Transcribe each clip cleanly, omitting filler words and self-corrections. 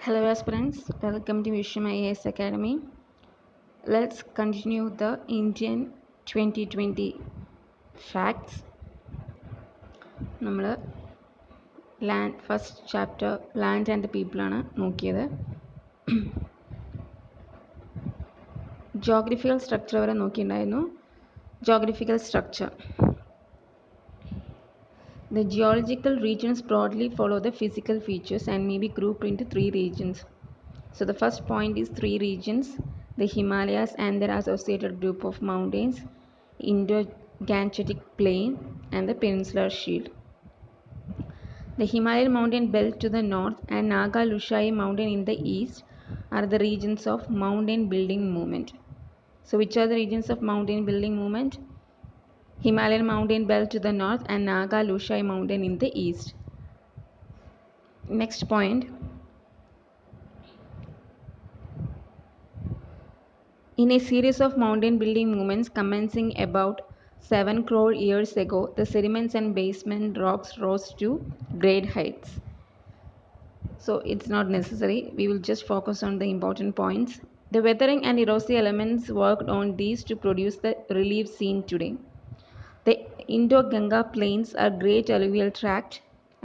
Hello aspirants, welcome to Vishwam IAS Academy. Let's continue the Indian 2020 facts. നമ്മൾ first chapter land and പീപ്പിളാണ് നോക്കിയത്. Geographical structure വരെ നോക്കിയിട്ടുണ്ടായിരുന്നു. Geographical structure. The geological regions broadly follow the physical features and may be grouped into three regions. So the first point is three regions: the Himalayas and their associated group of mountains, Indo-Gangetic Plain, and the Peninsular Shield. The Himalayan mountain belt to the north and Naga Lushai mountain in the east are the regions of mountain building movement. So which are the regions of mountain building movement? Himalayan mountain belt to the north and Naga Lushai mountain in the east. Next point. In a series of mountain building movements commencing about 7 crore years ago, the sediments and basement rocks rose to great heights. So it's not necessary. We will just focus on the important points. The weathering and erosive elements worked on these to produce the relief seen today. The Indo-Ganga plains are great alluvial tract,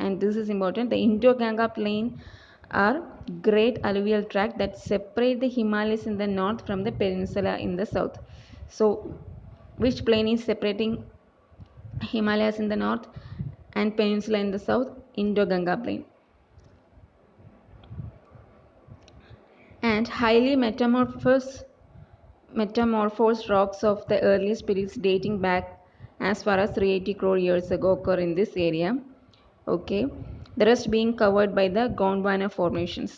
and this is important. The Indo-Ganga plain are great alluvial tract that separate the Himalayas in the north from the peninsula in the south. So which plain is separating Himalayas in the north and peninsula in the south? Indo-Ganga plain. And highly metamorphosed rocks of the earliest periods dating back as far as 380 crore years ago occur in this area. Okay, the rest being covered by the Gondwana formations.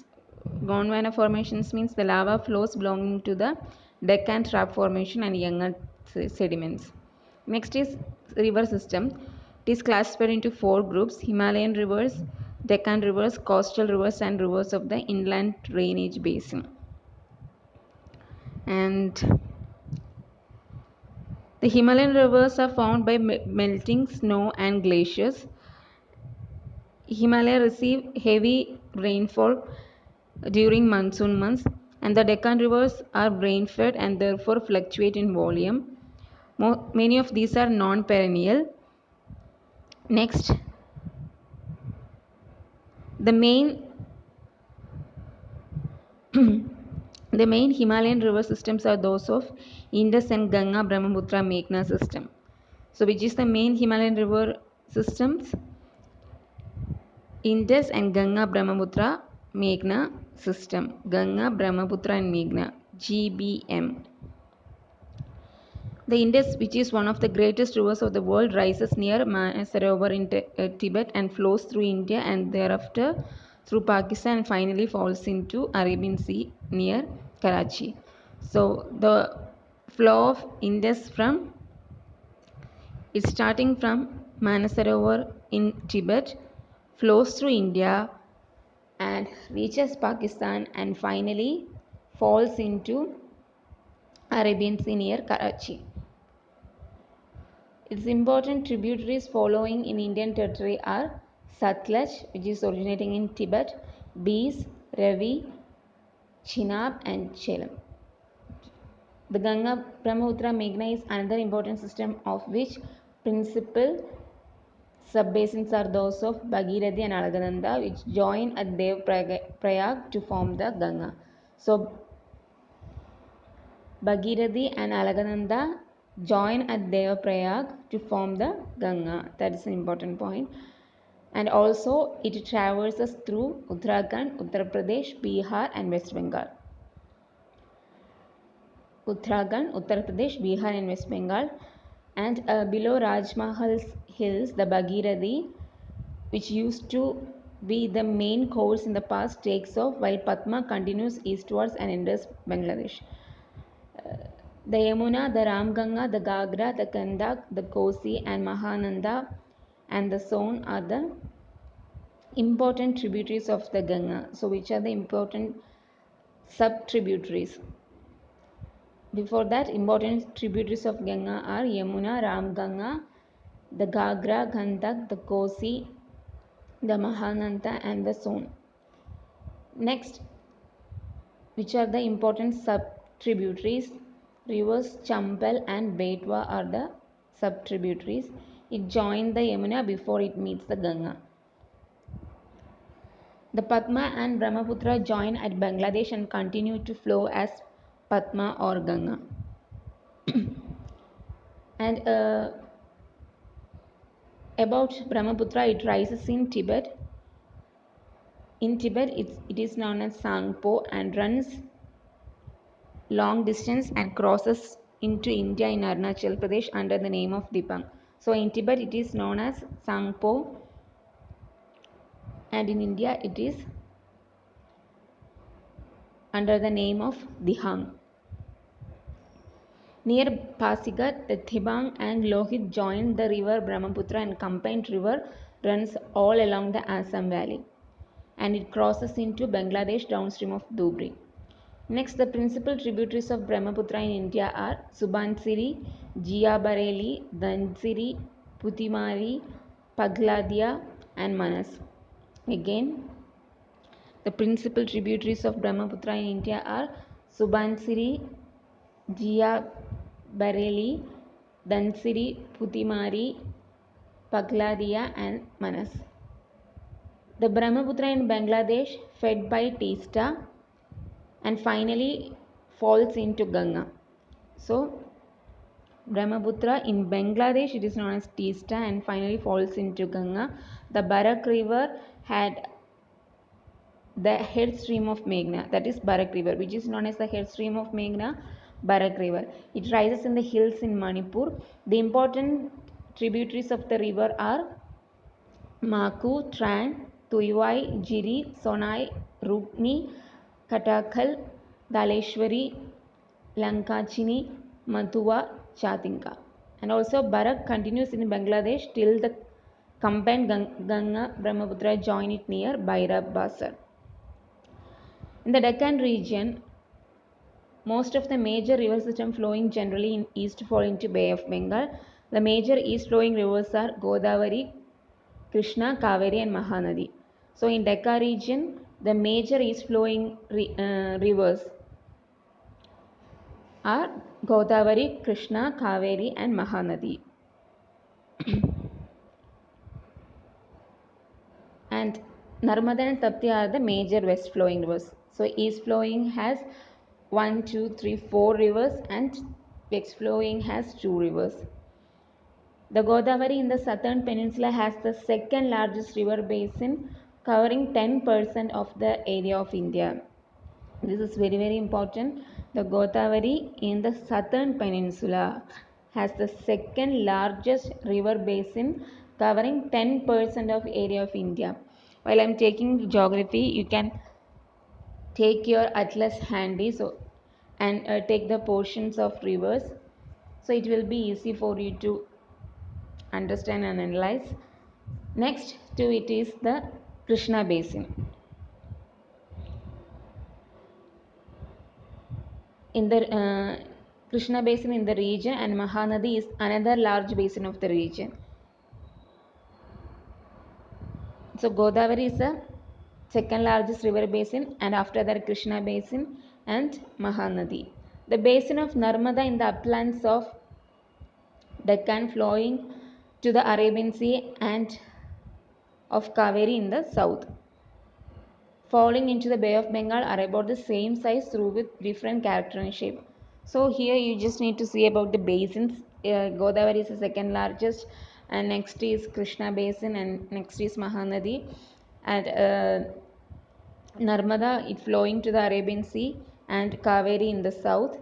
Gondwana formations means the lava flows belonging to the Deccan Trap Formation and younger sediments. Next is river system. It is classified into 4 groups: Himalayan rivers, Deccan rivers, coastal rivers, and rivers of the inland drainage basin. And the Himalayan rivers are formed by melting snow and glaciers. Himalaya receive heavy rainfall during monsoon months, and the Deccan rivers are rain-fed and therefore fluctuate in volume. Many of these are non-perennial. Next, the main Himalayan river systems are those of Indus and Ganga, Brahmaputra, Meghna system. So which is the main Himalayan river systems? Indus and Ganga, Brahmaputra, Meghna system. Ganga, Brahmaputra and Meghna, GBM. The Indus, which is one of the greatest rivers of the world, rises near Manasarovar in Tibet and flows through India and thereafter through Pakistan and finally falls into Arabian Sea near Karachi. So the flow of Indus is starting from Manasarovar in Tibet, flows through India and reaches Pakistan and finally falls into Arabian Sea near Karachi. Its important tributaries following in Indian territory are Satluj, which is originating in Tibet, Beas, Ravi, Chenab and Jhelum. The Ganga, Brahmaputra, Meghna is another important system of which principal subbasins are those of Bhagirathi and Alagananda, which join at Dev-Prayag to form the Ganga. So Bhagirathi and Alagananda join at Dev-Prayag to form the Ganga. That is an important point. And also it traverses through Uttarakhand, Uttar Pradesh, Bihar and West Bengal. Uttarakhand, Uttar Pradesh, Bihar and West Bengal. And below Rajmahal hills, the Bhagirathi, which used to be the main course in the past, takes off while Padma continues eastwards and enters Bangladesh. The Yamuna, the Ramganga, the Gagra, the Gandak, the Kosi and Mahananda and the Son are the important tributaries of the Ganga. So which are the important sub-tributaries? Before that, important tributaries of Ganga are Yamuna, Ramganga, the Gagra, Gandak, the Kosi, the Mahananda and the Son. Next, which are the important sub-tributaries? Rivers Chambal and Betwa are the sub-tributaries. It joins the Yamuna before it meets the Ganga. The Padma and Brahmaputra join at Bangladesh and continue to flow as Padma or Ganga. And about Brahmaputra, it rises in Tibet. In Tibet, it is known as Sangpo and runs long distance and crosses into India in Arunachal Pradesh under the name of Dipang. So in Tibet, it is known as Sangpo, and in India, it is under the name of Dihang. Near Pasigat, the Thibang and Lohit join the river Brahmaputra, and combined river runs all along the Assam Valley, and it crosses into Bangladesh downstream of Dhubri. Next, the principal tributaries of Brahmaputra in India are Subansiri, Jiabareli, Dhansiri, Putimari, Pagladia, and Manas. Again, the principal tributaries of Brahmaputra in India are Subansiri, Jiabareli, Dhansiri, Putimari, Pagladia, and Manas. The Brahmaputra in Bangladesh, fed by Teesta, and finally falls into Ganga. So, Brahmaputra in Bangladesh, it is known as Teesta, and finally falls into Ganga. The Barak River had the head stream of Meghna, that is Barak River, which is known as the head stream of Meghna, Barak River. It rises in the hills in Manipur. The important tributaries of the river are Maku, Tran, Tuivai, Jiri, Sonai, Rukni, Katakal, Daleshwari, Lankachini, Mathua, Chatinka. And also Barak continues in Bangladesh till the combined Ganga Brahmaputra join it near Bhairab Basar. In the Deccan region, most of the major river system flowing generally in east fall into Bay of Bengal. The major east flowing rivers are Godavari, Krishna, Kaveri, and Mahanadi. So in Deccan region, the major east flowing rivers are Godavari, Krishna, Kaveri, and Mahanadi. And Narmada and Tapti are the major west flowing rivers. So east flowing has 1, 2, 3, 4 rivers, and west flowing has 2 rivers. The Godavari in the southern peninsula has the second largest river basin, covering 10% of the area of India. This is very important. The Godavari in the southern peninsula has the second largest river basin, covering 10% of area of India. While I am taking geography, you can take your atlas handy and take the portions of rivers, so it will be easy for you to understand and analyze. Next to it is the Krishna basin. In the Krishna basin in the region, and Mahanadi is another large basin of the region. So Godavari is the second largest river basin, and after that Krishna basin and Mahanadi. The basin of Narmada in the uplands of Deccan flowing to the Arabian Sea, and of Kaveri in the south, falling into the Bay of Bengal, are about the same size through with different character and shape. So here you just need to see about the basins. Godavari is the second largest, and next is Krishna basin, and next is Mahanadi, and Narmada it flowing to the Arabian Sea, and Kaveri in the south,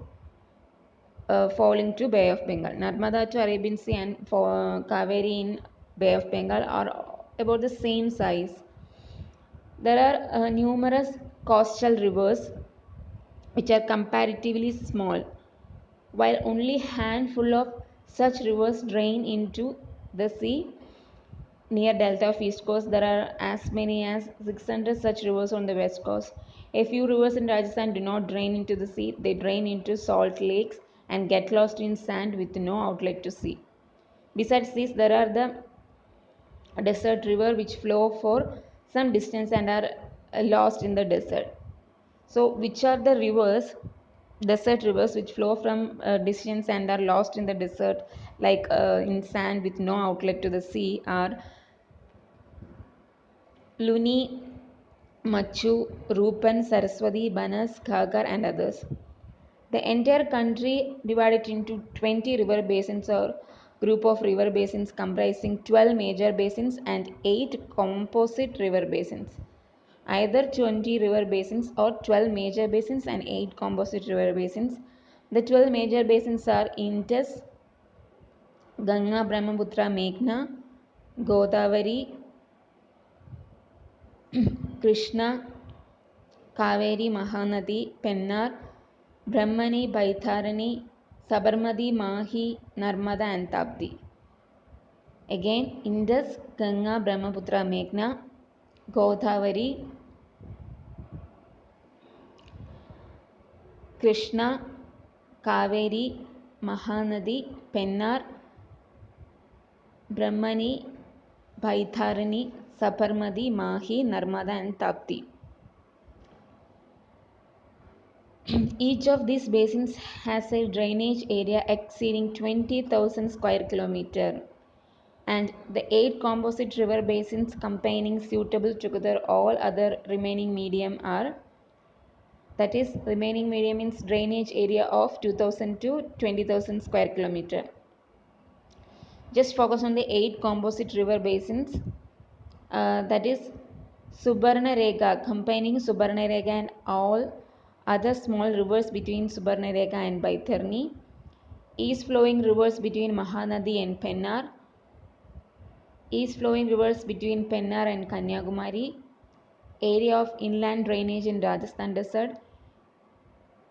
falling to Bay of Bengal. Narmada to Arabian Sea and Kaveri in Bay of Bengal are about the same size. There are numerous coastal rivers which are comparatively small, while only handful of such rivers drain into the sea. Near delta of east coast, there are as many as 600 such rivers on the west coast. A few rivers in Rajasthan do not drain into the sea, they drain into salt lakes and get lost in sand with no outlet to sea. Besides this, there are the desert river which flow for some distance and are lost in the desert. So, which are the rivers, desert rivers, which flow from distance and are lost in the desert, like in sand with no outlet to the sea, are Luni, Machu, Rupan, Saraswati, Banas, Ghaggar, and others. The entire country divided into 20 river basins or group of river basins comprising 12 major basins and 8 composite river basins. Either 20 river basins or 12 major basins and 8 composite river basins. The 12 major basins are Indus, Ganga, Brahmaputra, Meghna, Godavari, Krishna, Kaveri, Mahanadi, Pennar, Brahmani, Baitharani, Sabarmati, Mahi, Narmada, and Tapti. Again, Indus, Ganga, Brahmaputra, Meghna, Godavari, Krishna, Kaveri, Mahanadi, Pennar, Brahmani, Baitharani, Sabarmati, Mahi, Narmada, and Tapti. Each of these basins has a drainage area exceeding 20,000 square kilometer, and the 8 composite river basins containing suitable together all other remaining medium are, that is, remaining medium means drainage area of 2000 to 20,000 square kilometer. Just focus on the 8 composite river basins, that is Subarnarega, containing Subarnarega and all other small rivers between Subarnarega and Baitharni, east flowing rivers between Mahanadi and Pennar, east flowing rivers between Pennar and Kanyakumari, area of inland drainage in Rajasthan desert,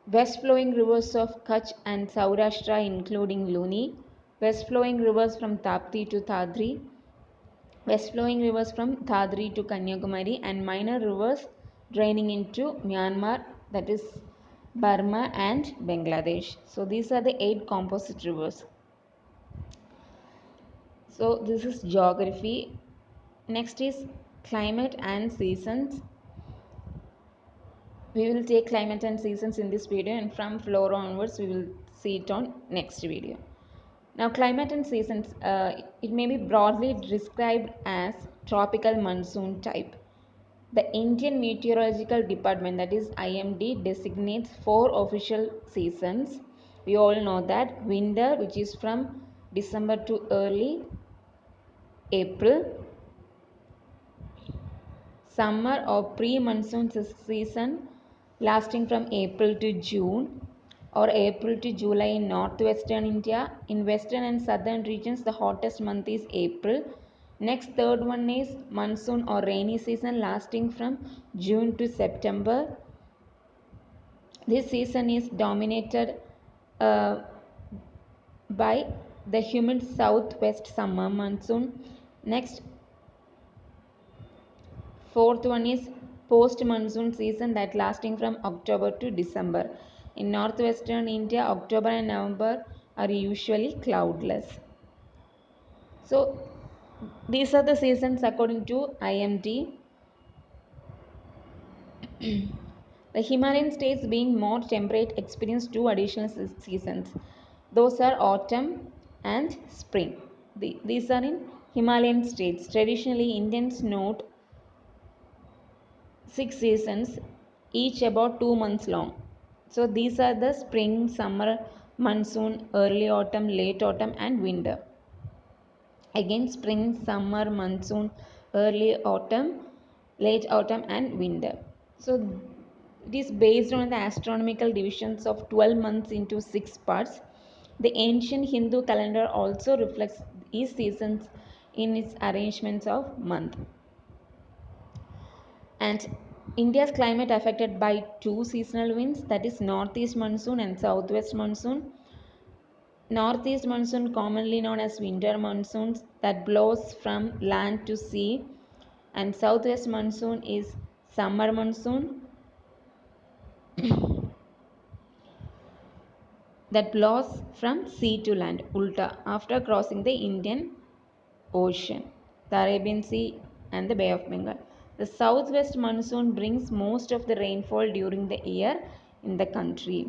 west flowing rivers of Kutch and Saurashtra including Luni, west flowing rivers from Tapti to Tadri, west flowing rivers from Tadri to Kanyakumari, and minor rivers draining into Myanmar, that is Burma and Bangladesh. So these are the 8 composite rivers. So this is geography. Next is climate and seasons. We will take climate and seasons in this video, and from flora onwards we will see it on next video. Now climate and seasons, it may be broadly described as tropical monsoon type. The Indian Meteorological Department, that is IMD, designates 4 official seasons. We all know that winter, which is from December to early April, summer or pre-monsoon season lasting from April to June or April to July in northwestern India. In western and southern regions, the hottest month is April. Next, third one is monsoon or rainy season lasting from June to September. This season is dominated uh, by the humid southwest summer monsoon. Next, fourth one is post-monsoon season that lasting from October to December. In northwestern India, October and November are usually cloudless. So these are the seasons according to IMD. The Himalayan states, being more temperate, experience 2 additional seasons. Those are autumn and spring. These are in Himalayan states. Traditionally, Indians note 6 seasons, each about 2 months long. So these are the spring, summer, monsoon, early autumn, late autumn, and winter. Again, spring, summer, monsoon, early autumn, late autumn, and winter. So it is based on the astronomical divisions of 12 months into 6 parts. The ancient Hindu calendar also reflects these seasons in its arrangements of month. And India's climate affected by 2 seasonal winds, that is northeast monsoon and southwest monsoon. Northeast monsoon, commonly known as winter monsoons, that blows from land to sea, and southwest monsoon is summer monsoon that blows from sea to land, ulta, after crossing the Indian Ocean, the Arabian Sea, and the Bay of Bengal. The southwest monsoon brings most of the rainfall during the year in the country.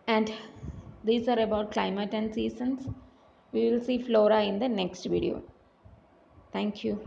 And these are about climate and seasons. We will see flora in the next video. Thank you.